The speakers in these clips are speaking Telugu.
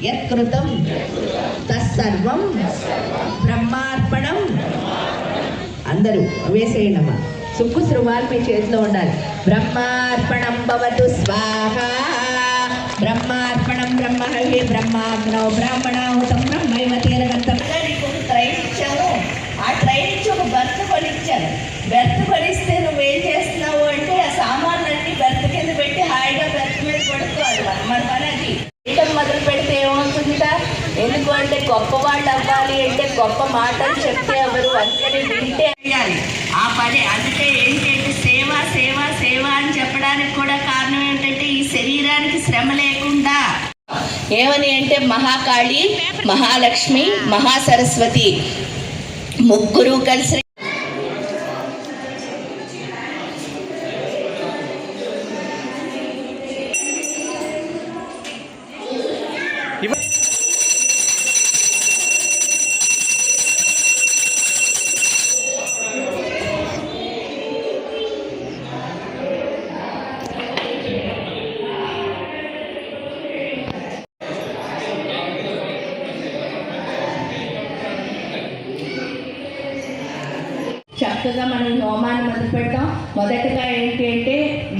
యత్కృతం తత్సర్వం బ్రహ్మార్పణం. అందరూ వేసేయండి అమ్మా. సుక్కు శృవాలు మీ చేతిలో ఉండాలి. బ్రహ్మార్పణం భవతు స్వాహ. బ్రహ్మార్పణం బ్రహ్మహవి బ్రహ్మాగ్నో బ్రాహ్మణాహుతం బ్రహ్మైవ తేరగంతం. నీకు ట్రైన్ ఇచ్చాము. ఆ ట్రైన్ ఇచ్చి ఒక బెర్త్ కొనిచ్చాను. బెర్త్ కొనిస్తే నువ్వేం చేస్తున్నావు అంటే ఆ సామాన్లన్నీ బెర్త్ కింద పెట్టి హాయిగా బెర్త్ మీద పడుకోవాలి. మన పని అది. చేయడం మొదలు పెడితే ఏమవుతుందా? ఎందుకు అంటే గొప్ప వాళ్ళు అవ్వాలి అంటే గొప్ప మాటలు చెప్తే ఎవరు అందరి వింటే అయ్యాలి ఆ పని. అందుకే ఏంటంటే సేవ సేవ సేవ అని చెప్పడానికి కూడా కారణం ఏంటంటే ఈ శరీరానికి శ్రమ లేకుండా ఏమని అంటే మహాకాళి, మహాలక్ష్మి, మహాసరస్వతి ముగ్గురు కలిసి చక్కగా మనం హోమాన్ని మొదలు పెడతాం. మొదటగా ఏంటి అంటే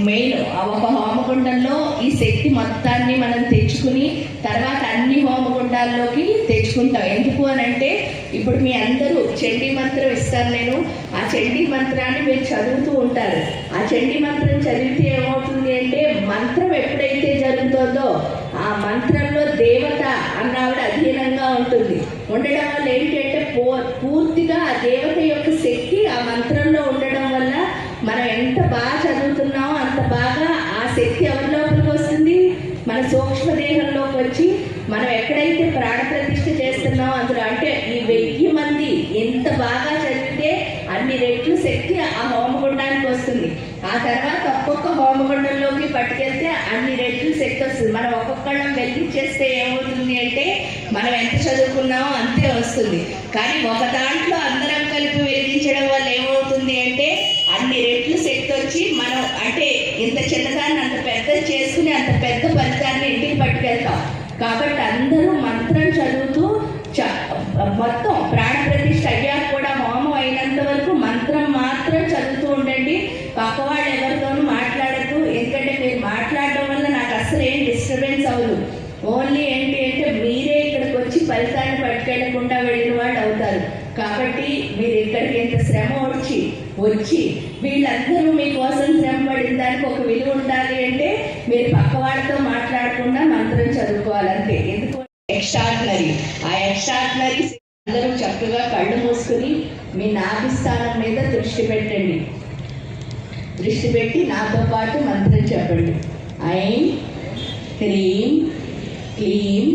మెయిన్ ఒక హోమగుండంలో ఈ శక్తి మొత్తాన్ని మనం తెచ్చుకుని తర్వాత అన్ని హోమగుండాల్లోకి తెచ్చుకుంటాం. ఎందుకు అని అంటే ఇప్పుడు మీ అందరూ చండీ మంత్రం ఇస్తాను నేను. ఆ చండీ మంత్రాన్ని మీరు చదువుతూ ఉంటారు. ఆ చండీ మంత్రం చదివితే ఏమవుతుంది అంటే మంత్రం ఎప్పుడైతే జరుగుతుందో ఆ మంత్రంలో దేవత అన్నావిడ అధీనంగా ఉంటుంది. ఉండడం వల్ల ఏంటి అంటే పూర్తిగా ఆ దేవత యొక్క శక్తి ఆ మంత్రంలో ఉండడం వల్ల మనం ఎంత బాగా చదువుతున్నామో అంత బాగా ఆ శక్తి ఎవరిలోకి వస్తుంది, మన సూక్ష్మదేహంలోకి వచ్చి మనం ఎక్కడైతే ప్రాణప్రతిష్ఠ చేస్తున్నామో అందులో అంటే ఈ 1000 మంది ఎంత బాగా చదివితే అన్ని రెట్లు శక్తి ఆ హోమగుండానికి వస్తుంది. ఆ తర్వాత ఒక్కొక్క హోమగుండంలోకి పట్టుకెళ్తే అన్ని రెట్లు శక్తి వస్తుంది. మనం ఒక్కొక్కళ్ళం వెలిగించేస్తే ఏమవుతుంది అంటే మనం ఎంత చదువుకున్నామో అంతే వస్తుంది. కానీ ఒక దాంట్లో అందరం కలిపి వెలిగించడం వల్ల ఏమవుతుంది అంటే అన్ని రెట్లు శక్తి వచ్చి మనం అంటే ఇంత చిన్నదాన్ని అంత పెద్ద చేసుకుని అంత పెద్ద ఫలితాన్ని ఇంటికి పట్టుకెళ్తాం. కాబట్టి అందరూ మంత్రం చదువుతూ మొత్తం ప్రాణప్రతిష్ఠ అయ్యాక కూడా హోమం అయినంత వరకు మంత్రం మాత్రం చదువుతూ ఉండండి. పక్కవాళ్ళు ఎవరితోనూ మాట్లాడద్దు. ఎందుకంటే మీరు మాట్లాడడం వల్ల నాకు అసలు ఏం డిస్టర్బెన్స్ అవ్వదు. ఓన్లీ ఏంటి అంటే మీరే ఇక్కడికి వచ్చి ఫలితాన్ని పట్టుకెళ్ళకుండా వెళ్ళిన వాళ్ళు అవుతారు. కాబట్టి మీరు ఇక్కడికి ఎంత శ్రమ వచ్చి వీళ్ళందరూ మీకోసం శ్రమ పడిన దానికి ఒక విలువ ఉండాలి అంటే మీరు పక్క వాళ్ళతో మాట్లాడకుండా మంత్రం చదువుకోవాలంటే. ఎందుకు ఎక్స్ట్రాడినరీ. ఆ ఎక్స్ట్రాడినరీ అందరూ చక్కగా కళ్ళు మూసుకుని మీ నాభిస్థానం మీద దృష్టి పెట్టండి. దృష్టి పెట్టి నాతో పాటు మంత్రం చెప్పండి. ఐం హ్రీం క్లీం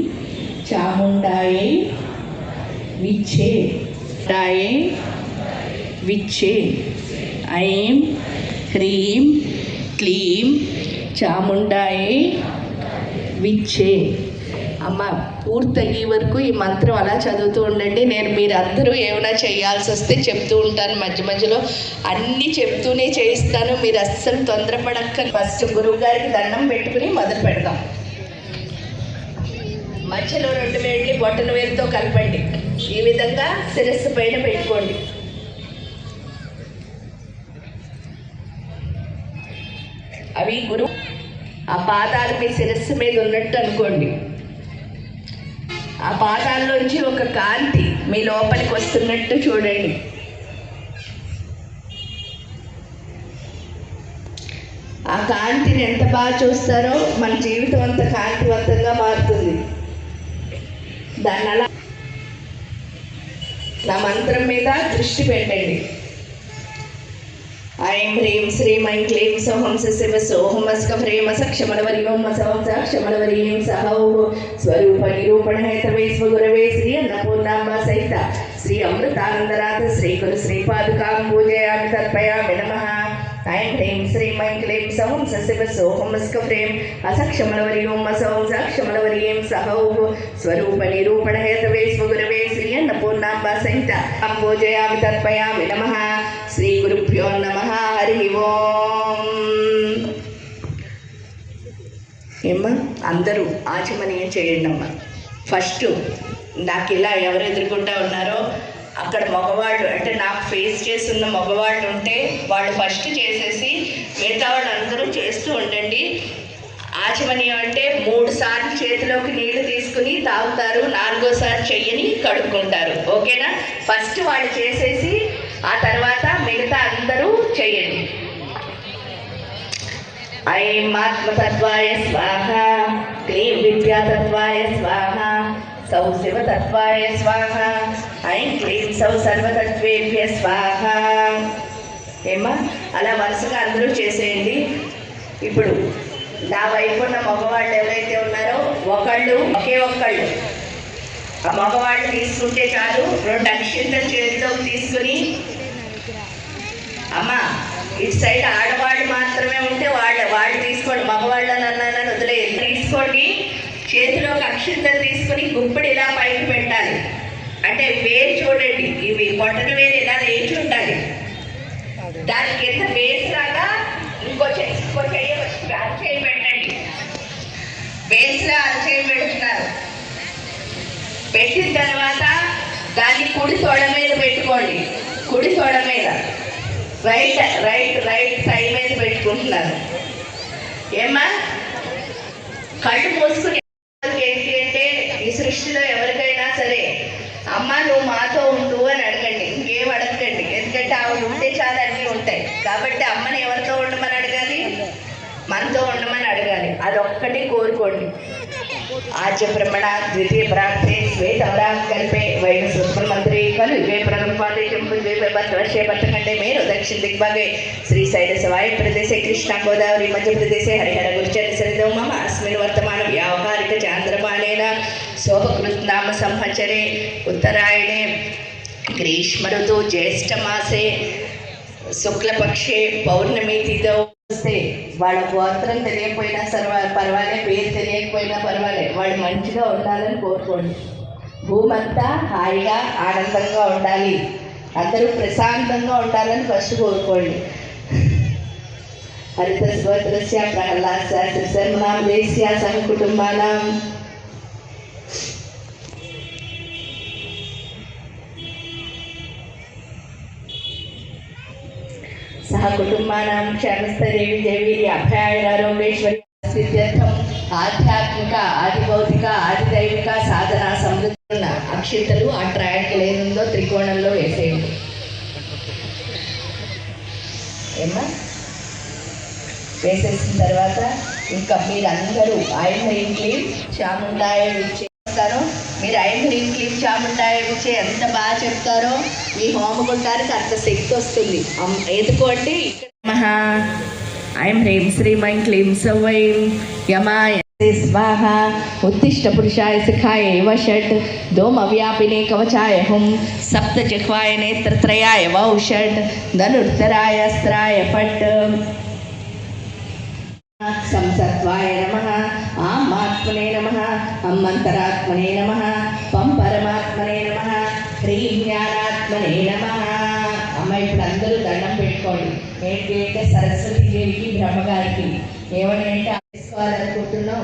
చాముండాయే విచ్చే విచ్చే. ఐం హ్రీం క్లీం చాముండాయే విచ్చే. అమ్మ పూర్తయ్యే వరకు ఈ మంత్రం అలా చదువుతూ ఉండండి. నేను మీరు అందరూ ఏమైనా చేయాల్సి వస్తే చెప్తూ ఉంటాను. మధ్య మధ్యలో అన్నీ చెప్తూనే చేయిస్తాను. మీరు అస్సలు తొందరపడక్క. ఫస్ట్ గురువు గారికి దండం పెట్టుకుని మొదలు పెడదాం. మధ్యలో 2 వేళ్ళు బొట్టన వేలుతో కలపండి. ఈ విధంగా శిరస్సు పైన పెట్టుకోండి. అవి గురువు ఆ పాదాలు మీ శిరస్సు మీద ఉన్నట్టు అనుకోండి. ఆ పాదాల్లోంచి ఒక కాంతి మీ లోపలికి వస్తున్నట్టు చూడండి. ఆ కాంతిని ఎంత బాగా చూస్తారో మన జీవితం అంత కాంతివంతంగా మారుతుంది. దాన్ని అలా నా మంత్రం మీద దృష్టి పెట్టండి. ఐం హ్రీం శ్రీం ఐం క్లీం సోహం శివ సోహం అస్క హ్రీం సక్షమలవరి ఓం సహం సక్షమలవరి సహౌ స్వరూప నిరూపణ హేతవే స్వగురవే శ్రీ అన్నపూర్ణాంబ సహిత శ్రీ అమృతానందనాథ శ్రీ గురు శ్రీపాదుకాం పూజయామి తర్పయామి నమః. ఐం హ్రీం శ్రీం ఐం క్లీం సహం శివ సోహం అస్క హ్రీం అసక్షమలవరి ఓం సహం సక్షమలవరి సహౌ స్వరూప నిరూపణ హేతవే స్వగురవే శ్రీ అన్నపూర్ణాంబ సహిత పూజయామి తర్పయామి నమః. శ్రీ గురుభ్యో నమః. హరి ఓం. ఏమ్మా అందరూ ఆచమనీయం చేయండి అమ్మా. ఫస్ట్ నాకు ఇలా ఎవరు ఎదుర్కొంటా ఉన్నారో అక్కడ మగవాళ్ళు అంటే నాకు ఫేస్ చేస్తున్న మగవాళ్ళు ఉంటే వాళ్ళు ఫస్ట్ చేసేసి మిగతా వాళ్ళు అందరూ చేస్తూ ఉండండి. ఆచమనీయం అంటే 3 సార్లు చేతిలోకి నీళ్లు తీసుకుని తాగుతారు, 4వసారి చెయ్యని కడుక్కుంటారు. ఓకేనా? ఫస్ట్ వాళ్ళు చేసేసి ఆ తర్వాత మిగతా అందరూ చెయ్యండి. ఐం ఆత్మతత్వాయ స్వాహ, క్లీం విద్యాతత్వాయ స్వాహ, సౌ శివతత్వాయ స్వాహ, ఐం క్లీం సౌ సర్వతత్వేభ్య స్వాహ. ఏమా అలా వరుసగా అందరూ చేసేయండి. ఇప్పుడు నా వైపు ఉన్న మగవాళ్ళు ఎవరైతే ఉన్నారో ఒక్కళ్ళు ఆ మగవాళ్ళు తీసుకుంటే చాలు. 2 అక్షింతలు చేతిలోకి తీసుకుని, అమ్మ ఇటు సైడ్ ఆడవాళ్ళు మాత్రమే ఉంటే వాళ్ళు తీసుకోండి, మగవాళ్ళని అన్నానని వదిలేయండి. తీసుకోండి, చేతిలోకి అక్షింతలు తీసుకుని గుప్పిడి ఇలా పైకి పెట్టాలి. అంటే వేరు చూడండి, ఇవి పొట్టన వేరు ఇలా వేచి ఉండాలి. దాని కింద వేసిలాగా ఇంకో చెయ్యి అరచేయి పెట్టండి. వేసిలా అరచేయి పెడుతున్నారు. పెట్టిన తర్వాత దాన్ని కుడి తొడ మీద పెట్టుకోండి. కుడి తొడ మీద రైట్ సైడ్ మీద పెట్టుకుంటున్నారు. ఏమా కళ్ళు మూసుకుని ఏంటి అంటే ఈ సృష్టిలో ఎవరికైనా సరే అమ్మ నువ్వు మాతో ఉండు అని అడగండి, ఇంకేం అడగండి. ఎందుకంటే ఆవిడ ఉంటే చాలా అన్నీ ఉంటాయి. కాబట్టి అమ్మని ఎవరితో ఉండమని అడగాలి? మనతో ఉండమని అడగాలి. అదొక్కటి కోరుకోండి. ఆద్య బ్రహ్మణ ద్వితీయ ప్రార్థే శ్వేతవరా కల్పే వైన సుబ్రహ్మంత్రి ఖలు ఇవే ప్రథమపాదే చెంపుద్వే భద్రవర్షే భద్రఖండే మేరు దక్షిణ దిగ్భాగే శ్రీశైలస్య వాయు ప్రదేశే కృష్ణా గోదావరి మధ్యప్రదేశే హరిహర గురుచరి సరిదౌ మమ అస్మిన్ వర్తమాన వ్యావహారిక చాంద్రమానేన శోభకృత్ నామ సంవత్సరే ఉత్తరాయణే గ్రీష్మ ఋతు జ్యేష్ఠమాసే శుక్లపక్షే పౌర్ణమి తిథౌ వస్తే వాళ్ళ గోత్రం తెలియకపోయినా సరే పర్వాలే, పేరు తెలియకపోయినా పర్వాలే, వాళ్ళు మంచిగా ఉండాలని కోరుకోండి. భూమంతా హాయిగా ఆనందంగా ఉండాలి, అందరూ ప్రశాంతంగా ఉండాలని ఫస్ట్ కోరుకోండి. హరితస్వత్రస్య ప్రహ్లాదస్య శ్రీశర్మనామదేశ్య సహ కుటుంబానాం సహ కుటుంబానాం క్షేమస్థైర్య జయవీర్య అభయారోగ్యేశ్వరి సిద్ధ్యర్థం ఆధ్యాత్మిక ఆది భౌతిక ఆది దైవిక సాధన సమృద్ధి ఉన్న అక్షింతలు ఆ ట్రయాంగిల్ ఏముందో త్రికోణంలో వేసేయండి. ఏమా వేసేసిన తర్వాత ఇంకా మీరందరూ ఐం హ్రీం క్లీం చాముండాయ చెప్తారో, మీరు ఐం హ్రీం క్లీం చాముండాయ విచ్చే ఎంత బాగా చెప్తారో మీ హోమగుండానికి అంత శక్తి వస్తుంది. ఎదుకోండి. మహా ఐం హ్రీం శ్రీం ఐం క్లీం సౌం యమాయ స్వాహ ఉత్తిష్ట పురుషాయ శిఖాయ వషట్ దోమ వ్యాపినే కవచాయ హుం సప్త జిహ్వాయ నేత్రత్రయాయ వౌషట్ ధనుర్ధరాయ అస్త్రాయ పట్ సంసత్వాయ నమః ఆత్మనే నమః అమ్మంతరాత్మనే నమః పం పరమాత్మనే నమః హ్రీం జ్ఞానాత్మనే నమః. అమ్మ ఇప్పుడు అందరూ దండం పెట్టుకోండి. ఏంటి అంటే సరస్వతి దేవికి బ్రహ్మగారికి ఏమని అంటే చేసుకోవాలనుకుంటున్నాం,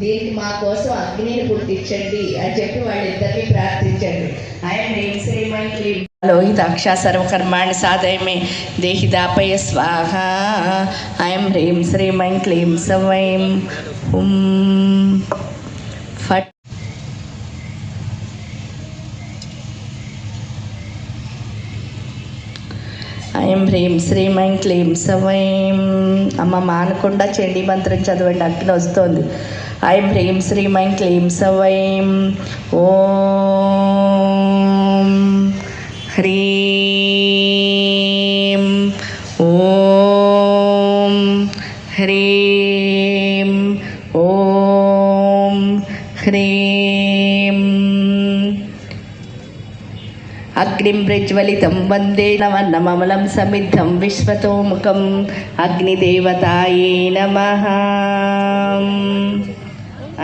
దీనికి మా కోసం అగ్నిని పుట్టించండి అని చెప్పి వాళ్ళిద్దరిని ప్రార్థించండి. ఐం హ్రీం శ్రీం ఐం క్లీం లోహితాక్ష సర్వకర్మాణి సాధయమే దేహి దాపయ స్వాహ. ఐం హ్రీం శ్రీం ఐం క్లీం సౌం హుం ఫట్. ఐం హ్రీం శ్రీం ఐం క్లీం సౌం. అమ్మ మానకుండా చండీ మంత్రం చదవండి, అగ్ని వస్తుంది. ఐం హ్రీం శ్రీం ఐం క్లీం సౌం ఓం హ్రీం ఓం హ్రీం ఓం హ్రీం. అగ్నిం ప్రజ్వలితం వందే నవన్నమమలం సమిద్ధం విశ్వతోముఖం అగ్నిదేవతాయే నమః.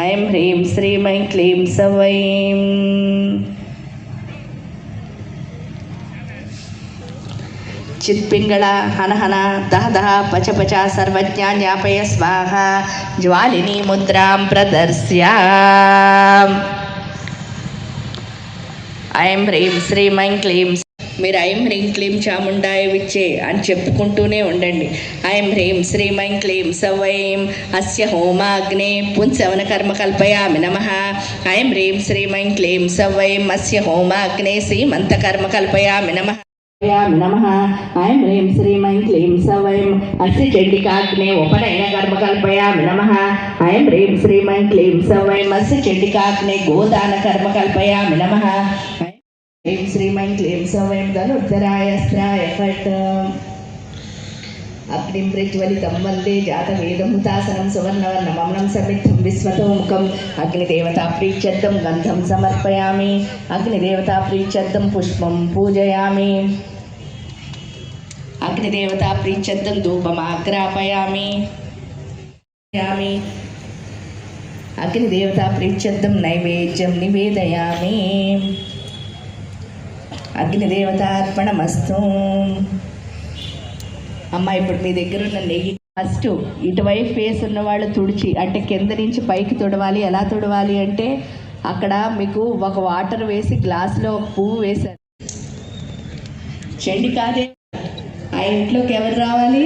ఐం హ్రీం శ్రీం ఐం క్లీం సౌం. చిత్పింగళ హనహన దహదహ పచపచ సర్వజ్ఞా జ్ఞాపయ స్వాహ జ్వాలిని ముద్రాం ప్రదర్శ్య. ఐం హ్రీం శ్రీం ఐం క్లీం. మీరు ఐం హ్రీం క్లీం చాముండాయ విచ్చే అని చెప్పుకుంటూనే ఉండండి. ఐం హ్రీం శ్రీం ఐం క్లీం సౌం అస్య హోమాగ్నే పుంసవన కర్మ కల్పయామి నమః. ఐం హ్రీం శ్రీం ఐం క్లీం సౌం అస్య హోమాగ్నే శ్రీమంత కర్మ కల్పయామి నమః. నమః. ఐం హ్రీం శ్రీం ఐం క్లీం సౌం అస్య చండికాగ్నే ఉపనయన కర్మ కల్పయామి నమః. ఐం హ్రీం శ్రీం ఐం క్లీం సౌం అస్య చండికాగ్నే గోదాన కర్మ కల్పయామి నమః. ఐం శ్రీం ఐం క్లీం సౌం ధనుర్ధరాయ అస్త్రాయ ఫట్. అగ్నిం ప్రజ్వలితం వందే జాతవేదముతాసనం సువర్ణవర్ణమమనం సమిద్ధం విశ్వతోముఖం. అగ్నిదేవతా ప్రీత్యర్థం గంధం సమర్పయామి. అగ్నిదేవతా ప్రీత్యర్థం పుష్పం పూజయామి. అగ్నిదేవతా ప్రీత్యర్థం ధూపమాగ్రాపయామి. అగ్నిదేవతా ప్రీత్యర్థం నైవేద్యం నివేదయామి. అగ్నిదేవతార్పణమస్తు. అమ్మ ఇప్పుడు మీ దగ్గర ఉన్న నెయ్యి ఫస్ట్ ఇటువైపు ఫేస్ ఉన్న వాళ్ళు తుడిచి, అంటే కింద నుంచి పైకి తుడవాలి. ఎలా తుడవాలి అంటే అక్కడ మీకు ఒక వాటర్ వేసి గ్లాసులో ఒక పువ్వు వేశారు. చెండి కాదే, ఆ ఇంట్లోకి ఎవరు రావాలి?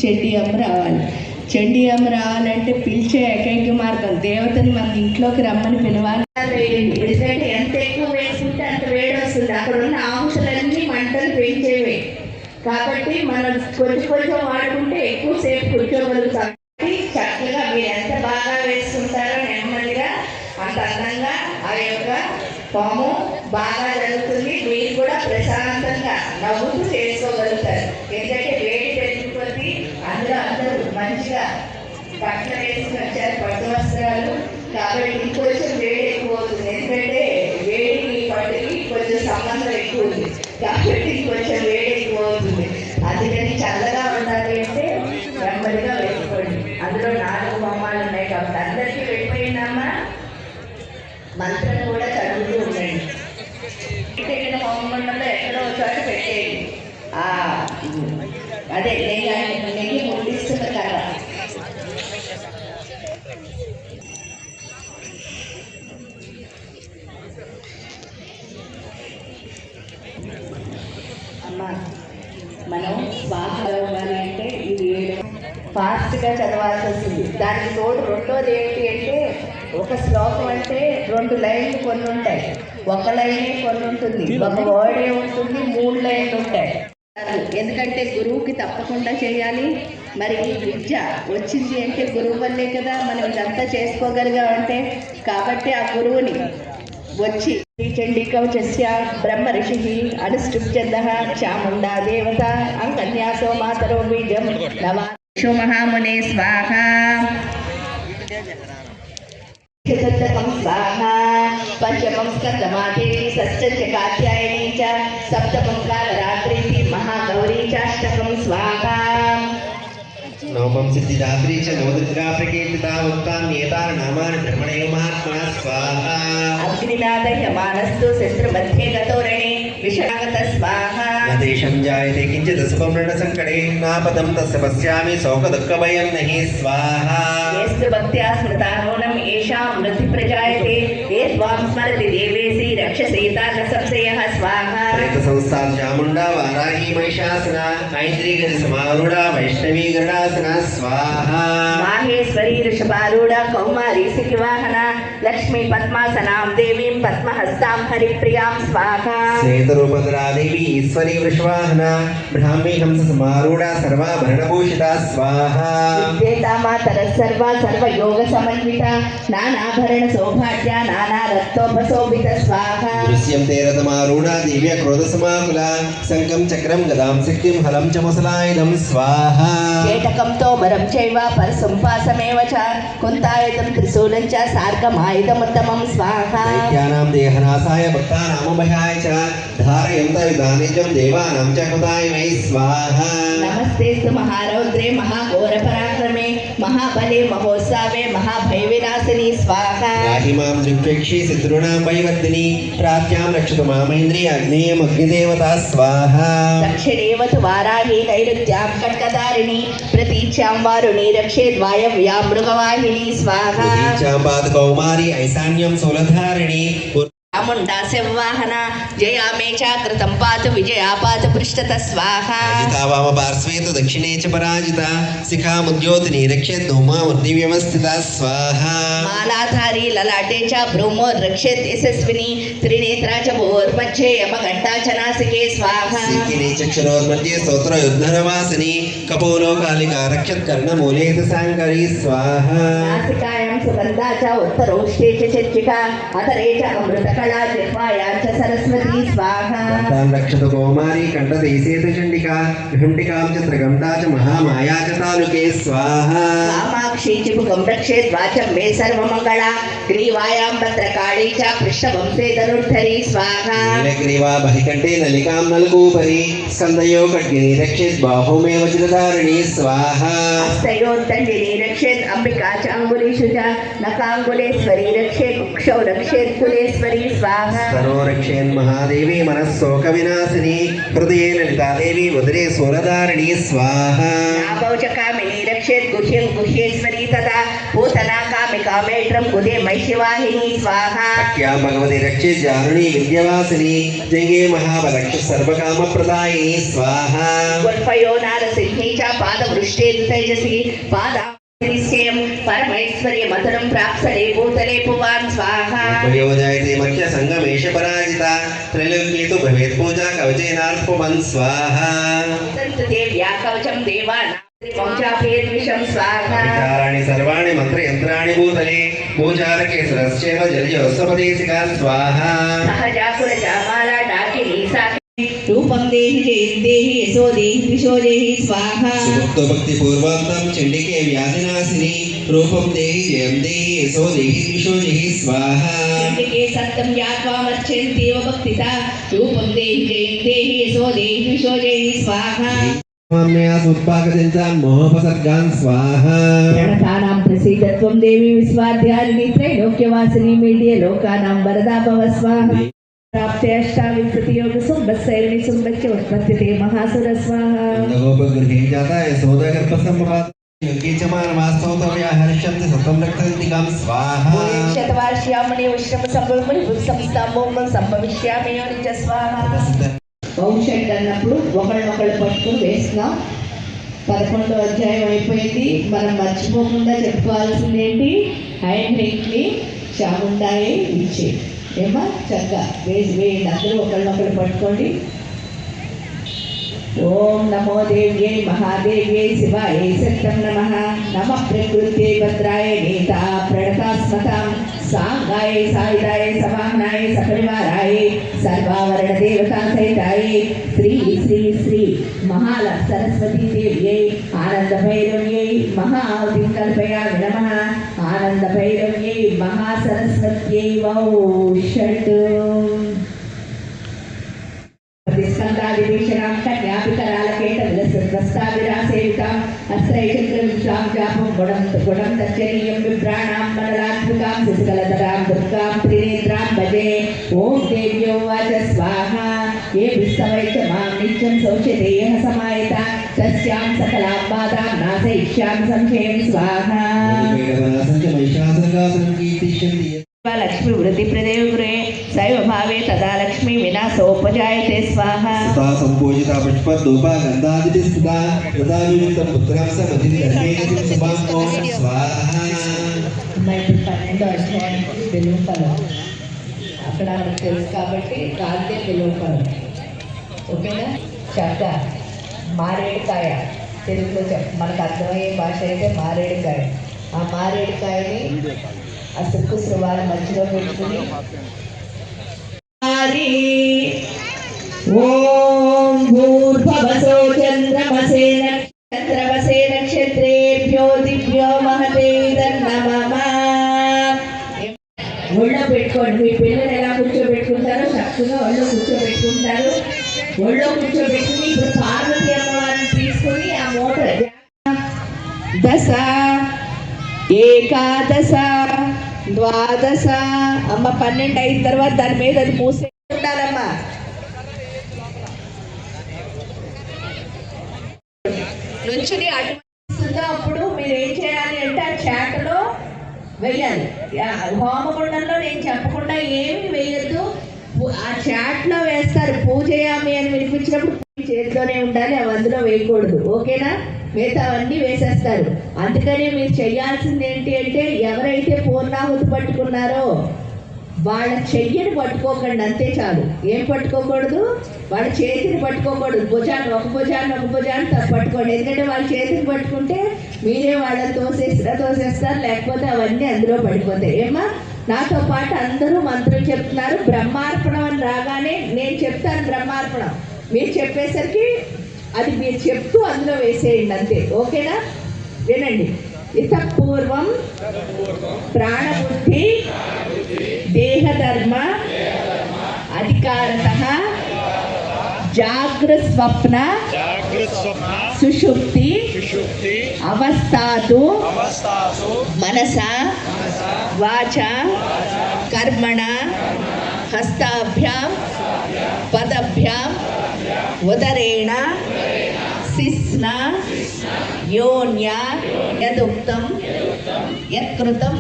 చెండి అమ్మ రావాలి. చెండి అమ్మ రావాలంటే పిలిచే ఏకైక మార్గం దేవతని మన ఇంట్లోకి రమ్మని పిలవాలి. ఎందుకంటే ఎంత ఎక్కువ వేసుకుంటే అంత వేడి వస్తుంది. అక్కడ ఉన్న ఆంక్షలన్నీ మంటలు పెంచేవే. కాబట్టి మనం కొంచెం వాడుకుంటే ఎక్కువసేపు కూర్చోగలుగుతాం. చక్కగా మీరు ఎంత బాగా వేసుకుంటారో నెమ్మదిగా అంత అందంగా ఆ యొక్క పాము బాగా జరుగుతుంది. మీరు కూడా ప్రశాంతంగా నవ్వుతూ చేసుకోగలుగుతారు. ఎందుకంటే వేడి పెరిగిపోతే అందులో అందరూ మంచిగా బట్టలు వేసుకుని వచ్చారు, పట్టు వస్త్రాలు. కాబట్టి ఇంకొంచెం వేడి ఎక్కువ అవుతుంది. ఎందుకంటే వేడికి పట్టుకి కొంచెం సంబంధం ఎక్కువ ఉంది. కాబట్టి కొంచెం వేడి ఎక్కువ అవుతుంది. అందుకని చల్లగా ఉండాలి అంటే నెమ్మదిగా వేసుకోండి. అందులో 4 బొమ్మలు ఉన్నాయి కాబట్టి అందరికీ వెళ్ళిపోయిందమ్మా. మంత్రం కూడా చదువుతూ ఉండండి. పెట్టిన హోమంలో ఎక్కడో చోట పెట్టేయండి. అదే నెయ్యి ముడిస్తున్న కర్ర. అమ్మా మనం బాగా అవ్వాలి అంటే ఇది ఫాస్ట్గా చదవాల్సి వస్తుంది. దానికి తోడు రెండోది ఏంటి అంటే ఒక శ్లోకం అంటే 2 లైన్లు కొన్ని ఉంటాయి, ఒక లైనే కొన్ని ఉంటుంది, ఒక వర్డే ఉంటుంది, 3 లైన్లు ఉంటాయి. ఎందుకంటే గురువుకి తప్పకుండా చేయాలి. మరి ఈ విద్య వచ్చింది అంటే గురువు వల్లే కదా మనం ఇదంతా చేసుకోగలిగామంటే. కాబట్టి ఆ గురువుని వచ్చి చండీకవచస్య బ్రహ్మ ఋషి అనుష్ఠుప్చంద చాముండా దేవత అంకన్యాసో మాతరో బీజం నవాశో మహామునే స్వాహ. చతుర్థకం స్వాహ. పంచమం స్కందమాదేవి షష్ఠం చ కాత్యాయని చ సప్తమం కాలరాత్రి మహాగౌరీ చాష్టకం స్వాహ. नवमं सिद्धिदात्री च नवदुर्गा प्रकीर्तिता उत्तान्येतार नामानि धर्मणे महात्मा स्वाहा. अग्निनादह्यमानस्तु शस्त्रमध्ये गतोरणे विषागत स्वाहा. न देशं जायते किञ्चित् सुखं ऋणसङ्कटे नापदं तस्य पश्यामि शोकदुःखभयं नहि स्वाहा. येस्तु भक्त्या स्मृता नूनं येषां मृत्यु प्रजायते ये त्वां स्मरति देवेसि रक्षसेता न संशयः स्वाहा. प्रेतसंस्था चामुण्डा वाराही महिषासना ऐन्द्रियगति समारूढा वैष्णवी गरुडासना स्वाहा. माहेश्वरी ऋषभारूढा कौमारी सिखिवाहना लक्ष्मी पद्मासनां देवीं पद्महस्तां हरिप्रियां स्वाहा. श्वेतरूपधरा देवी ईश्वरी वृषवाहना ब्राह्मी हंस समारूढा सर्वाभरणभूषिता स्वाहा. विद्येता मातरः सर्वा सर्वयोग समन्विता नानाभरण सौभाग्या नाना रत्नोपशोभित स्वाहा. दृश्यन्ते रथमारूढा दिव्य क्रोधसमाकुला शङ्खं चक्रं गदां शक्तिं हलं च मुसलायुधं स्वाहा. केटकं तोमरं चैव परसुम्पासमेव च कुन्तायुधं त्रिशूलं च सार्कमायुधमुत्तमं स्वाहा. दैत्यानां देहनाशाय भक्तानामभयाय च धारयन्तयुधानिजं देवानां च कृताय स्वाहा. नमस्तेस्तु महारौद्रे महाघोरपराक्रमे महाबले महोत्सवे महाभयविनाशिनी स्वाहा. राहिमां दिग्प्रेक्षी सिद्धॄणां वैवर्धिनी प्राच्यां रक्षतु मामेन्द्री अग्नेयम् अग्निदेवता स्वाहा. दक्षिणेवतु वाराही नैऋत्यां कटकधारिणी प्रतीच्यां वारुणी रक्षेत् वायव्यां मृगवाहिनी स्वाहा. प्रतीच्यां पादकौमारी ऐशान्यं शूलधारिणी చాముండా శవాహన జయామే చాకృతం పాతు విజయాపాత పృష్ఠత స్వాహ అజితా వామ పార్శ్వే తు దక్షిణే చ పరాజిత శిఖాముద్యోతిని రక్షేత్ ధూమామూర్తి వ్యవస్థిత స్వాహ మాలాధారి లలాటే చ బ్రహ్మో రక్షేత్ యశస్విని త్రినేత్రా చ భోర్మధ్యే యమఘంటా చ నాసికే స్వాహ సిక్కిని చక్షురోర్मध्ये స్తోత్రయుద్ధరవాసిని కపోలో కాళికా రక్షత్ కర్ణమూలే తు సాంకరీ స్వాహ నాసికాయాం సుగంధా చ ఉత్తరోష్ఠే చ చర్చికా అతరే చ అమృతకళా జిహ్వాయాం చ సరస్వతి స్వాహ తాన్ రక్షతు కౌమారీ కంఠదేశే తు చండికా ఘంటికాం చ త్రిగంటా చ మహామాయా చ తాలుకే స్వాహ కామాక్షి చిపుకం రక్షేత్ వాచం మే సర్వమంగళా గ్రీవాయాం భద్రకాళీ చ పృష్ఠవంశే ధనుర్ధరి స్వాహ నీలగ్రీవా బహికంఠే నలికాం నల్కూపరి స్కందయో ఖడ్గిని రక్షేత్ బాహుమే వజ్రధారిణి స్వాహ హస్తయోర్దండిని రక్షేత్ అంబికా చ అంగులీషు చ నకాంగులేశ్వరి రక్షేత్ కుక్షౌ రక్షేత్ కులేశ్వరి స్వాహ స్తనో రక్షేన్ మహాదేవి మనస్సోక వినాశిని హృదయే లలితాదేవి ఉదరే సూరధారిణి స్వాహ నాభౌ చ కామిని రక్షేత్ గుహ్యం గుహ్యేశ్వరి తదా పూతనా కామికా మేట్రం గుదే మైషివాహిని స్వాహ అఖ్యా భగవతి రక్షే జానుని విద్యవాసిని జంగే మహాబలక్ష సర్వకామ ప్రదాయిని స్వాహ గుల్ఫయో నారసింహి చ పాదవృష్టే తేజసి పాదాశ్రయం పరమేశ్వర్య మధురం ప్రాప్సలే భూతలే పువాన్ స్వాహ ఉపయోజాయతే మధ్య సంగమేష పరాజిత త్రైలోక్యే తు భవేత్ పూజా కవచేనార్పమన్ స్వాహ దేవ్యా కవచం దేవాన్ విషం స్వాహ విచారాణి సర్వాణి మంత్రయంత్రాణి భూతలే పూజారకే సరస్యేవ జలజోత్సపదేశికా స్వాహ సహజాకుల జామాల డాకిని సాకి రూపం దేహి జయం దేహి యశో దేహి త్రిశో దేహి స్వాహ సుముక్తో భక్తి పూర్వాంతం చండికే వ్యాధినాశిని రూపం దేహి జయం దేహి యశో దేహి త్రిశో దేహి స్వాహ చండికే సత్యం యాత్వామర్చంతేవ భక్తిత రూపం దేహి జయం దేహి యశో దేహి త్రిశో దేహి స్వాహ ఉత్పాగతించాన్ మోహోపసర్గాన్ స్వాహ ప్రణతానాం ప్రసీదత్వం దేవి విశ్వాధ్యారిణి త్రైలోక్యవాసిని మీడ్య లోకానాం వరదా భవ స్వాహ ప్రాప్తే అష్టావింశతి యోగ సుంబస్సైరిణి సుంబచ్చ ఉత్పత్తితే మహాసుర స్వాహ గోపగృహే జాత యశోదగర్భసంభవాత్ యోగి చ మానవాస్తవతవ్యా హర్షంతి సతం రక్తంతికాం స్వాహ శతవార్ష్యామణి ఉష్ణమ సంభవముని సంస్థాంబం సంభవిష్యామి యోని చ స్వాహ భవిష్యత్ అన్నప్పుడు ఒకళ్ళనొకళ్ళు పట్టుకుని వేస్తున్నాం 11వ అధ్యాయం అయిపోయింది. మనం మర్చిపోకుండా చెప్పుకోవాల్సింది ఏంటి? హైండ్రిక్ని చాముండాయే ఇచ్చే ఏమా చక్కగా వేయండి. అందరూ ఒకళ్ళనొకళ్ళు పట్టుకోండి. ఓం నమో దేవ్యై మహాదేవ్యై శివాయై సత్యం నమః నమః ప్రకృత్యై భద్రాయ నేతా ప్రణతాస్మతాం సాంగాయ సాయుధాయ సవాహనాయ సపరివారాయ సర్వావరణ దేవతా సహితాయ శ్రీ శ్రీ శ్రీ మహాల సరస్వతీ దేవ్యై ఆనంద భైరవ్యై మహావతిం కల్పయామి నమః ఆనంద భైరవ్యై మహాసరస్వత్యై వౌ షట్ స్కందాదిభీషణాం కన్యాపితరాలకేట విలసత్వస్తావిరాసేవితాం అస్త్రైచక్రవిశ్వాం జాపం గుణం దర్శనీయం విభ్రాణాం మనలాత్మికాం శశికలధరాం దుర్గాం త్రినేత్రాం భజే ఓం దేవ్యో వాచ స్వాహ ఏ విస్తవై చ మాం నిత్యం శౌచ్యతే యః సమాయత తస్యాం సకలాం బాధాం నాశయిష్యామి సంశయం స్వాహ లక్ష్మి వృద్ధి ప్రదేవ గృహే సైవ భావే తదా లక్ష్మి వినాశోపజాయతే స్వాహ సంపూజిత పుష్ప ధూప గంధాది స్థిత తదా వివిధ పుత్రాంశ మధ్య ధర్మేణ శుభాం ఓం స్వాహ 12వ అధ్యాయం తెలుగు పదం అక్కడ మనకు తెలుసు కాబట్టి రాంతే తెలుగు పదం ఓకేనా. చక్కగా మారేడుకాయ తెలుగులో మనకు అర్థమయ్యే భాష అయితే మారేడుకాయ. ఆ మారేడుకాయని ఆ సుక్కు శృవాల మధ్యలో పెట్టుకుని ఓం భూర్భవసో చంద్రమసే నక్షత్రేభ్యో దివ్యో మహతే నమః. ఒళ్ళో పెట్టుకోండి. మీ పిల్లలు ఎలా కూర్చోబెట్టుకుంటారో చక్కగా ఒళ్ళో కూర్చోబెట్టుకుంటారు. ఒళ్ళో కూర్చోబెట్టుకుని ఇప్పుడు పార్వతి అమ్మవారిని తీసుకుని ఆ మూట దశ ఏకాదశ ద్వాదశ అమ్మ 12 అయిన తర్వాత దాని మీద అది మూసే ఉండాలమ్మా. నుంచుని అటు అప్పుడు మీరు ఏం చేయాలి అంటే ఆ చేటలో వేయాలి. హోమగుండంలో నేను చెప్పకుండా ఏమి వేయద్దు. ఇచ్చినప్పుడు చేతిలోనే ఉండాలి, అవి అందులో వేయకూడదు. ఓకేనా? మిగతా అవన్నీ వేసేస్తారు. అందుకని మీరు చేయాల్సింది ఏంటి అంటే, ఎవరైతే పూర్ణాహుతి పట్టుకున్నారో వాళ్ళ చెయ్యిని పట్టుకోకండి, అంతే చాలు. ఏం పట్టుకోకూడదు? వాళ్ళ చేతిని పట్టుకోకూడదు. భుజాన్ని ఒక భుజాన్ని పట్టుకోండి. ఎందుకంటే వాళ్ళ చేతిని పట్టుకుంటే మీరే వాళ్ళని తోసేస్తారు, లేకపోతే అవన్నీ అందులో పడిపోతాయి. ఏమా? నాతో పాటు అందరూ మంత్రం చెప్తున్నారు. బ్రహ్మార్పణం అని రాగానే నేను చెప్తాను బ్రహ్మార్పణం, మీరు చెప్పేసరికి అది మీరు చెప్తూ అందులో వేసేయండి, అంతే. ఓకేనా? వినండి. ఇత పూర్వం ప్రాణబుద్ధి దేహధర్మ అధికారతః జాగ్రత్త స్వప్న సుషుప్తి అవస్థాతు మనస వాచ కర్మణ హస్తాభ్యాం పదభ్యాం ఉదరేణ శిస్న యోన్య యదుక్తం యత్కృతం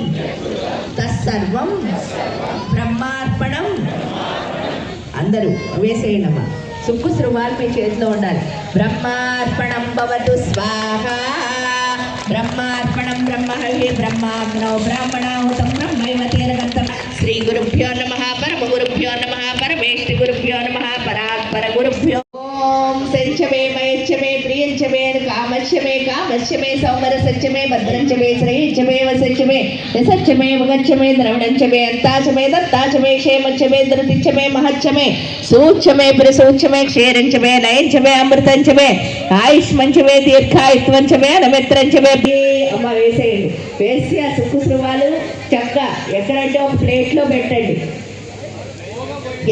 తత్సర్వం బ్రహ్మార్పణం. అందరూ వేసేయండమ్మా. సుక్కు శృవాలు మీ చేతిలో ఉండాలి. బ్రహ్మార్పణం భవతు స్వాహ. బ్రహ్మార్పణం బ్రహ్మహవి బ్రహ్మాగ్నౌ బ్రాహ్మణాహుతం బ్రహ్మైవతేరగంతం. శ్రీ గురుభ్యో నమః పరమ గురుభ్యో నమః పరమేష్టి గురుభ్యో నమః పరాత్పర గురుభ్యో. ఓం సంచమే మయచ్చమే ప్రియంచమే కామచ్చమే కామచ్చమే సౌమరసచ్చమే భద్రంచమే శ్రేయంచమే వసచ్చమే యసచ్చమే వగచ్చమే ద్రవణంచమే అంతాచమే దత్తాచమే క్షేమచ్చమే ధృతిచ్చమే మహచ్చమే సూచ్యమే ప్రసూచ్యమే క్షీరంచమే నయంచమే అమృతంచమే ఆయుష్మంచమే దీర్ఘాయుత్వంచమే అనమిత్రంచమే. అమ్మ వేసేయండి. వేసి ఆ సుక్కు శృవాలు చక్క ఎక్కడంటే ఒక ప్లేట్లో పెట్టండి.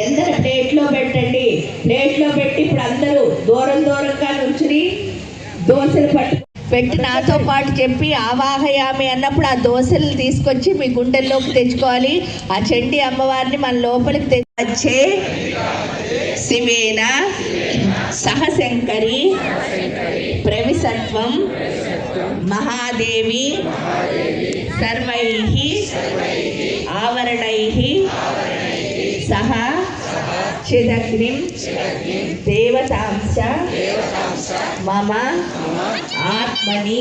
ఎందరు ప్లేట్లో పెట్టండి. ప్లేట్లో పెట్టి ఇప్పుడు అందరూ దూరంగా నుంచుని దోశలు పెట్టి నాతో పాటు చెప్పి ఆవాహయామి అన్నప్పుడు ఆ దోశలు తీసుకొచ్చి మీ గుండెల్లోకి తెచ్చుకోవాలి. ఆ చండి అమ్మవారిని మన లోపలికి తెచ్చే శివేన సహశంకరి ప్రవిసత్వం మహాదేవి సర్వైః ఆవరణైః సహ చిదగ్నిం దేవతాంశ మమ ఆత్మని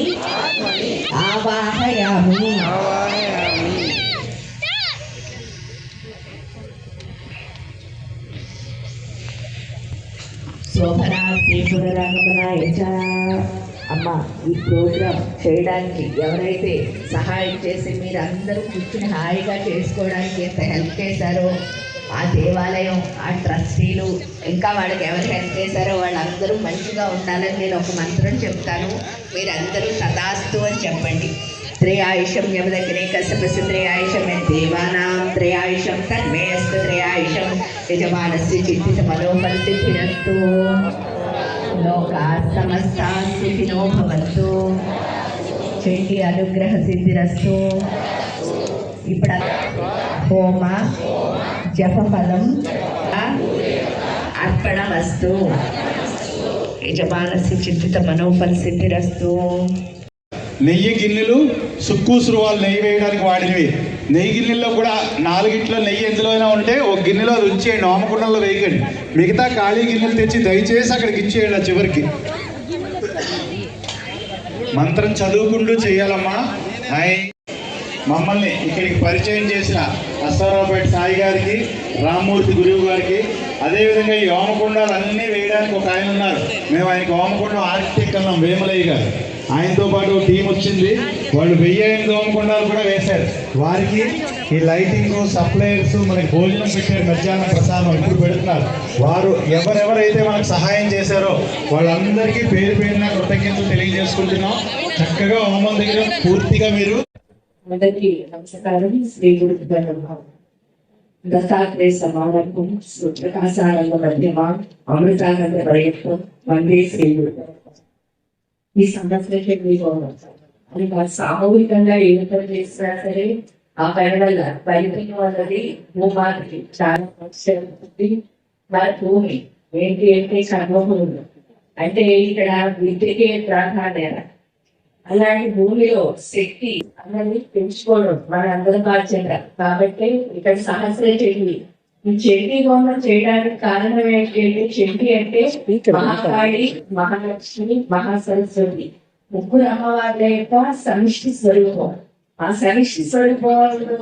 ఆవాహయామి. శోభనార్థి పునరాగమనాయ చ. అమ్మ, ఈ ప్రోగ్రాం చేయడానికి ఎవరైతే సహాయం చేసి మీరు అందరూ కూర్చుని హాయిగా చేసుకోవడానికి ఎంత హెల్ప్ చేశారో ఆ దేవాలయం, ఆ ట్రస్టీలు, ఇంకా వాళ్ళకి ఎవరు హెల్ప్ చేశారో వాళ్ళందరూ మంచిగా ఉండాలని నేను ఒక మంత్రం చెప్తాను. మీరందరూ తదాస్తు అని చెప్పండి. త్రయాయుషం యమదగ్నే కశ్యపస్య త్రయాయుషం దేవానాం త్రయాయుషం తన్మే అస్తు త్రయాయుషం యజమానస్య చింతిత మనోఫలసిద్ధిరస్తు లోకాః సమస్తాః సుఖినో భవంతు. చండి అనుగ్రహ సిద్ధిరస్తు. ఇప్పుడు హోమ జపఫలం అర్పణమస్తు. యజమానస్య చింతిత మనోఫల సిద్ధిరస్తు. నెయ్యి గిన్నెలు సుక్కు శృవాలు నెయ్యి వేయడానికి వాడినవి. నెయ్యి గిన్నెల్లో కూడా 4 గిట్ల నెయ్యి ఎందులోనే ఉంటే ఒక గిన్నెలో అది ఉంచేయండి, హోమకుండంలో వేయకండి. మిగతా ఖాళీ గిన్నెలు తెచ్చి దయచేసి అక్కడికి ఇచ్చేయండి. ఆ చివరికి మంత్రం చదువుకుంటూ చేయాలమ్మా. హాయ్. మమ్మల్ని ఇక్కడికి పరిచయం చేసిన అశ్వారావుపేట సాయి గారికి, రామ్మూర్తి గురువు గారికి, అదేవిధంగా ఈ హోమకుండాలు అన్నీ వేయడానికి ఒక ఆయన ఉన్నారు. మేము ఆయనకి హోమకుండం ఆర్కిటెక్ట్ అన్నాం, వేమలయ్య గారు. ఆయనతో పాటు టీం వచ్చింది. వాళ్ళు 1008 హోమకుండాలు కూడా వేశారు. వారికి ఈ లైటింగ్ సప్లైర్స్ మనకి భోజనం పెట్టారు, మధ్యాహ్నం ప్రసాదం ఇప్పుడు పెడుతున్నారు. వారు ఎవరెవరైతే మనకు సహాయం చేశారో వాళ్ళందరికీ పేరు పేరున కృతజ్ఞతలు తెలియజేసుకుంటున్నాం. చక్కగా హోమం దగ్గర పూర్తిగా మీరు అందరికీ నమస్కారం. శ్రీ గురుభ్యో నమః. దత్తాత్రేయ సమారంభం ప్రకాశానంద మధ్యమా అమృతానంద ప్రయత్నం వందే శ్రీ గురుభ్యో. ఈ సంవత్సరం మీకు అది సామూహికంగా ఏ విధంగా చేసినా సరే ఆ పరిణాల బయటకు అన్నది భూమాతకి చాలా ఉంటుంది. మన భూమి ఏంటి అంటే కర్మభూమి అంటే ఇక్కడ విద్యకే ప్రాధాన్యత. అలాంటి భూమిలో శక్తి అన్నది పెంచుకోవడం మన అందరి బాధ్యత. కాబట్టి ఇక్కడ సహస్ర చెల్లి ఈ చండీ హోమం చేయడానికి కారణం ఏంటంటే చండీ అంటే మహాకాళి, మహాలక్ష్మి, మహాసరస్వతి ముగ్గురు అమ్మవార్ల యొక్క సమిష్టి స్వరూపం. ఆ సమిష్టి స్వరూపం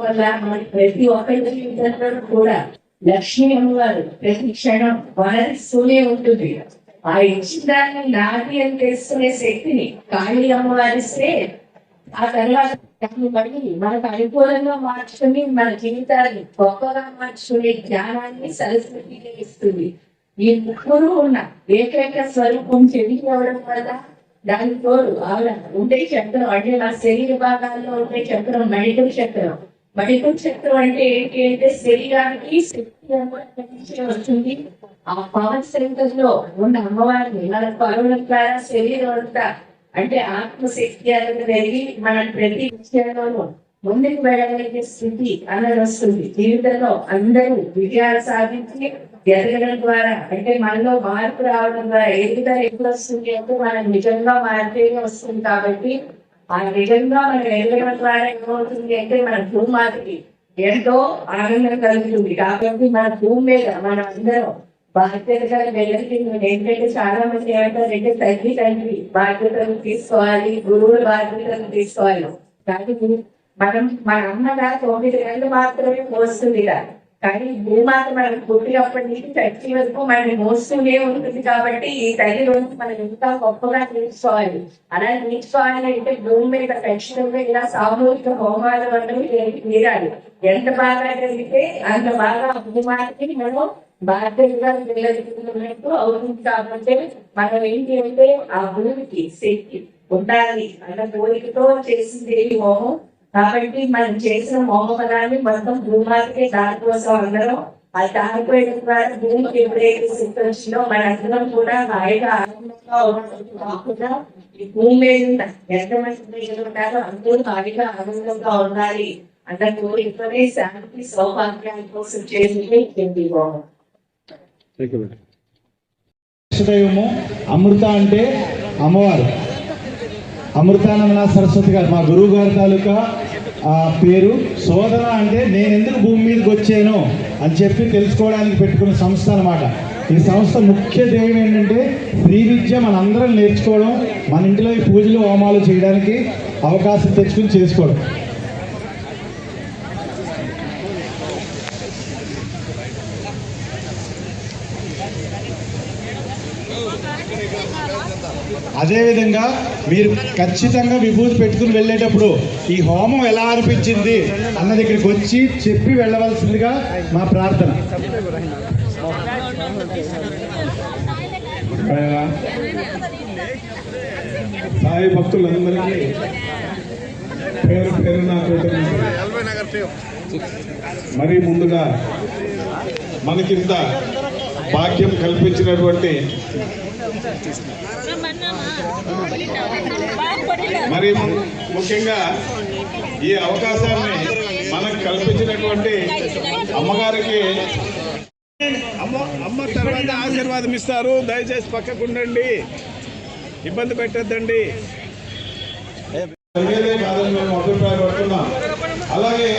వల్ల మనకి ప్రతి ఒక్కరి జీవితంలో కూడా లక్ష్మీ అమ్మవారు ప్రతి క్షణం వనరిస్తూనే ఉంటుంది. ఆ ఇచ్చిన దాన్ని నాది అని తెలుసుకునే శక్తిని కాళీ అమ్మవారిస్తే ఆ తర్వాత దాన్ని బట్టి మనకు అనుకూలంగా మార్చుకుని మన జీవితాన్ని గొప్పగా మార్చుకునే జ్ఞానాన్ని సరస్వతి ఇస్తుంది. ఈ ముగ్గురు ఉన్న ఏకైక స్వరూపం తెలియవడం వల్ల దాని తోడు ఆవిడ ఉండే చక్రం అంటే నా శరీర భాగాల్లో ఉండే చక్రం మెడికల్ చక్రం. మెడికల్ చక్రం అంటే ఏంటి అంటే శరీరానికి శక్తి వస్తుంది. ఆ పవర్ సెంటర్ లో ఉన్న అమ్మవారిని మన పరువుల ద్వారా శరీరం అంతా అంటే ఆత్మశక్తి అనేది పెరిగి మన ప్రతి విషయంలోనూ ముందుకు వెళ్ళగలిగే స్థితి అనేది వస్తుంది. జీవితంలో అందరూ విజయాలు సాధించి ఎదగడం ద్వారా అంటే మనలో మార్పు రావడం ద్వారా ఎదుగుదల ఎప్పుడు వస్తుంది అంటే మనం నిజంగా మారితేనే వస్తుంది. కాబట్టి ఆ నిజంగా మనం ఎదగడం ద్వారా ఏమవుతుంది అంటే మన భూమాతకి ఎంతో ఆనందం కలుగుతుంది. కాబట్టి మన భూమి మీద మనం అందరం బాధ్యతగా వెళ్ళగలిగింది. ఏంటంటే చాలా మంది ఏమంటారంటే తండ్రి బాధ్యతలు తీసుకోవాలి, గురువుల బాధ్యతలు తీసుకోవాలి. కానీ మనం మన అమ్మగా 9 గంటలు మాత్రమే మోస్తుంది కానీ భూమాత మనం పుట్టినప్పటి నుంచి చచ్చి వరకు మనల్ని మోస్తూనే ఉంటుంది. కాబట్టి ఈ తల్లి రోజు మనం ఇంకా గొప్పగా నేర్చుకోవాలి. అలా నేర్చుకోవాలంటే భూమి మీద ఖచ్చితంగా ఇలా సామూహిక హోమాల వల్ల తీరాలి. ఎంత బాగా జరిగితే అంత బాగా భూమాతకి మనం బాధ్యతగా వెళ్ళగలిగినట్టు అవుతుంది. కాబట్టి మనం ఏంటి అంటే ఆ భూమికి శక్తి ఉండాలి అన్న కోరికతో చేసింది ఈ హోమం. కాబట్టి మనం చేసిన హోమపదాన్ని మొత్తం భూమాతకే దానికోసం అందరం ఆ దానిపోయడం ద్వారా భూమికి ఎప్పుడైతే శక్తి వచ్చిందో మనందరం కూడా హాయిగా ఆనందంగా కాకుండా ఈ భూమి మీద ఎంతమంది ప్రజలు ఉంటారో అందరూ హాయిగా ఆనందంగా ఉండాలి అన్న కోరికతోనే శాంతి సౌభాగ్యాల కోసం చేసింది ఈ హోమం. దైవము అమృత అంటే అమ్మవారు. అమృతానంద సరస్వతి గారు మా గురువు గారి తాలూకా పేరు. శోధన అంటే నేను ఎందుకు భూమి మీదకి వచ్చాను అని చెప్పి తెలుసుకోవడానికి పెట్టుకున్న సంస్థ అన్నమాట. ఈ సంస్థ ముఖ్య ధ్యేయం ఏంటంటే స్త్రీ విద్య మనందరం నేర్చుకోవడం, మన ఇంటిలో ఈ పూజలు హోమాలు చేయడానికి అవకాశం తెచ్చుకుని చేసుకోవడం. అదేవిధంగా మీరు ఖచ్చితంగా విభూతి పెట్టుకుని వెళ్ళేటప్పుడు ఈ హోమం ఎలా అనిపించింది అన్నది ఇక్కడికి వచ్చి చెప్పి వెళ్ళవలసిందిగా మా ప్రార్థన. సాయి భక్తులందరికీ పేరు పేరు నాకు మరీ ముందుగా మనకింత భాగ్యం కల్పించినటువంటి మరి ముఖ్యంగా ఈ అవకాశాన్ని మనకు కల్పించినటువంటి అమ్మగారికి అమ్మ తర్వాత ఆశీర్వాదం ఇస్తారు. దయచేసి పక్కకు ఉండండి, ఇబ్బంది పెట్టద్దండి. మేము అభిప్రాయపడుతున్నాం. అలాగే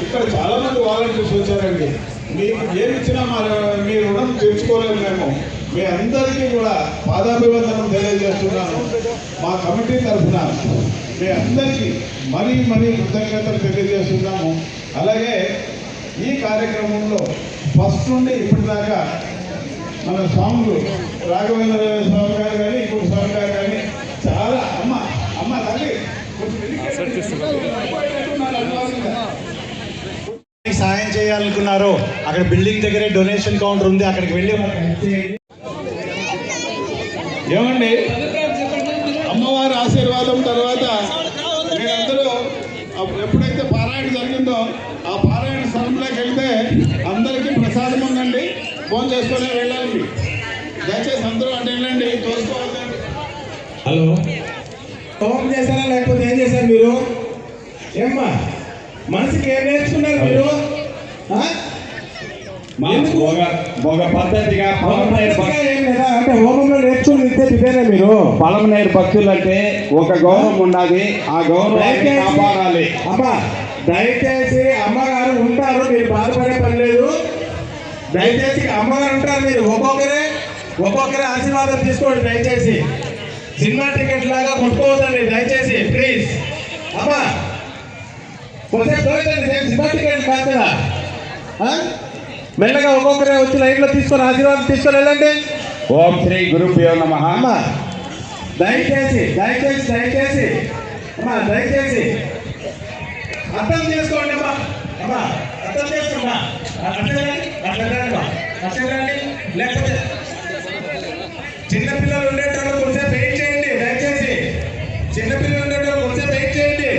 ఇక్కడ చాలా మంది వాలంటీర్స్ వచ్చారండి. మీకు ఏమి ఇచ్చినా మీ రుణం తీర్చుకోలేము మేము. మీ అందరికీ కూడా పాదాభివందనం తెలియజేస్తున్నాను. మా కమిటీ తరఫున మీ అందరికీ మరీ కృతజ్ఞతలు తెలియజేస్తున్నాము. అలాగే ఈ కార్యక్రమంలో ఫస్ట్ నుండి ఇప్పటిదాకా మన స్వాములు రాఘవేంద్ర స్వామి గారు కానీ ఇంకొక స్వామి గారు కానీ చాలా అమ్మ తల్లి సాయం చేయాలనుకున్నారో అక్కడ బిల్డింగ్ దగ్గరే డొనేషన్ కౌంటర్ ఉంది, అక్కడికి వెళ్ళి ఏమండి అమ్మవారి ఆశీర్వాదం తర్వాత మీరందరూ ఎప్పుడైతే పారాయణ జరిగిందో ఆ పారాయణ స్థలంలోకి వెళ్తే అందరికీ ప్రసాదం ఉందండి. ఫోన్ చేసుకొని వెళ్ళండి. దయచేసి అందరూ అంటే వెళ్ళండి, చూసుకోవాలి. హలో, హోమం చేశారా లేకపోతే ఏం చేశారు మీరు? ఏమ్మా మనసుకి ఏం నేర్చుకున్నారు మీరు? పద్ధతిగా అంటే హోమంలో నేర్చుకుని ఇదేనా మీరు? పొలంనేరు భక్తులు అంటే ఒక గౌరవం ఉండాలి, ఆ గౌరవాన్ని కాపాడాలి. అమ్మా దయచేసి అమ్మగారు ఉంటారు, మీరు బాధపడే పని లేదు. దయచేసి అమ్మగారు ఉంటారు, మీరు ఒక్కొక్కరే ఆశీర్వాదం తీసుకోండి దయచేసి. సినిమా టికెట్ లాగా కొట్టుకోవద్దండి దయచేసి, ప్లీజ్. అమ్మా కొద్దిసేపు చూడండి, సినిమా టికెట్ కాదు కదా. మెల్లగా ఒక్కొక్కరే వచ్చి లైన్లో తీసుకొని ఆశీర్వాదం తీసుకొని వెళ్ళండి. ఓం శ్రీ గురుభ్యో నమః. అమ్మా దయచేసి దయచేసి దయచేసి అమ్మా దయచేసి అర్థం చేసుకోండి. అమ్మా అమ్మా అర్థం చేసుకోండి. అట్లా లేకపోతే చిన్నపిల్లలు ఉండేటప్పుడు కొంచెం వెయిట్ చేయండి దయచేసి. చిన్నపిల్లలు ఉండేటప్పుడు కొంచెం వెయిట్ చేయండి.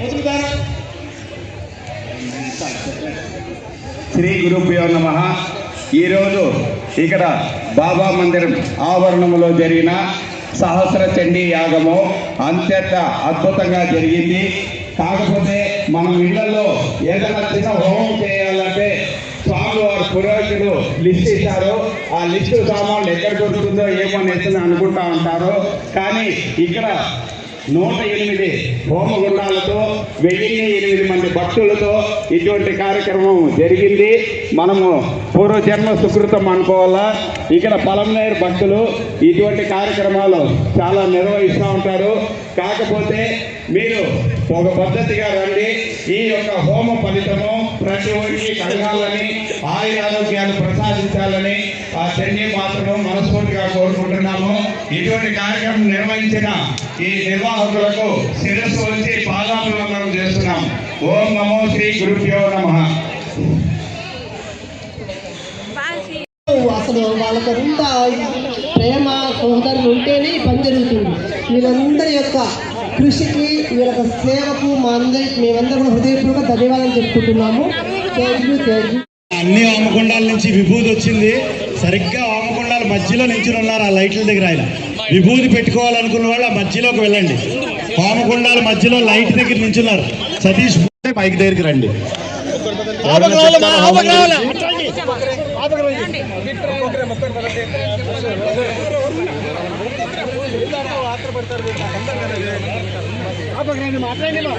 వదులుతారు. శ్రీ గురుభ్యో నమః. ఈరోజు ఇక్కడ బాబా మందిరం ఆవరణంలో జరిగిన సహస్ర చండీ యాగము అత్యంత అద్భుతంగా జరిగింది. కాకపోతే మనం ఇళ్లలో ఏదైనా చిన్న హోమం చేయాలంటే స్వామివారు పురోహితుడు లిస్ట్ ఇచ్చారు. ఆ లిస్టు సామాన్లు ఎక్కడ దొరుకుతుందో ఏమో అనేసి అనుకుంటా ఉంటారు. కానీ ఇక్కడ 108 హోమగుండాలతో 1008 మంది భక్తులతో ఇటువంటి కార్యక్రమం జరిగింది. మనము పూర్వజన్మ సుకృతం అనుకోవాలా. ఇక్కడ పలంనేరు భక్తులు ఇటువంటి కార్యక్రమాలు చాలా నిర్వహిస్తూ ఉంటారు. కాకపోతే మీరు ఒక పద్ధతిగా రండి. ఈ యొక్క హోమ ఫలితము ప్రతి ఒక్కరికి కలగాలని, ఆరోగ్యాలు ప్రసాదించాలని ఆ చండీ మాత్రము మనస్ఫూర్తిగా కోరుకుంటున్నాము. ఇటువంటి కార్యక్రమం నిర్వహించిన ఈ నిర్వాహకులకు శిరస్సు వచ్చి పాదాభివందనం చేస్తున్నాం. ఓం నమో శ్రీ గురుభ్యో నమః. అసలు వాళ్ళకంతా ప్రేమ సోదరులు ఉంటేనే ఈ పని జరుగుతుంది. వీళ్ళందరి యొక్క కృషికి, వీళ్ళ యొక్క సేవకు మేమందరం హృదయపూర్వక ధన్యవాదాలు చెప్పుకుంటున్నాము. అన్ని హోమకుండాల నుంచి విభూతి వచ్చింది. సరిగ్గా హోమకుండాల మధ్యలో నించుని ఉన్నారు ఆ లైట్ల దగ్గర. ఆయన విభూతి పెట్టుకోవాలనుకున్న వాళ్ళు ఆ మధ్యలోకి వెళ్ళండి. హోమకుండాల మధ్యలో లైట్ దగ్గర నించున్నారు. సతీష్ బైక్ దగ్గరికి రండి. మాట్లాడండి.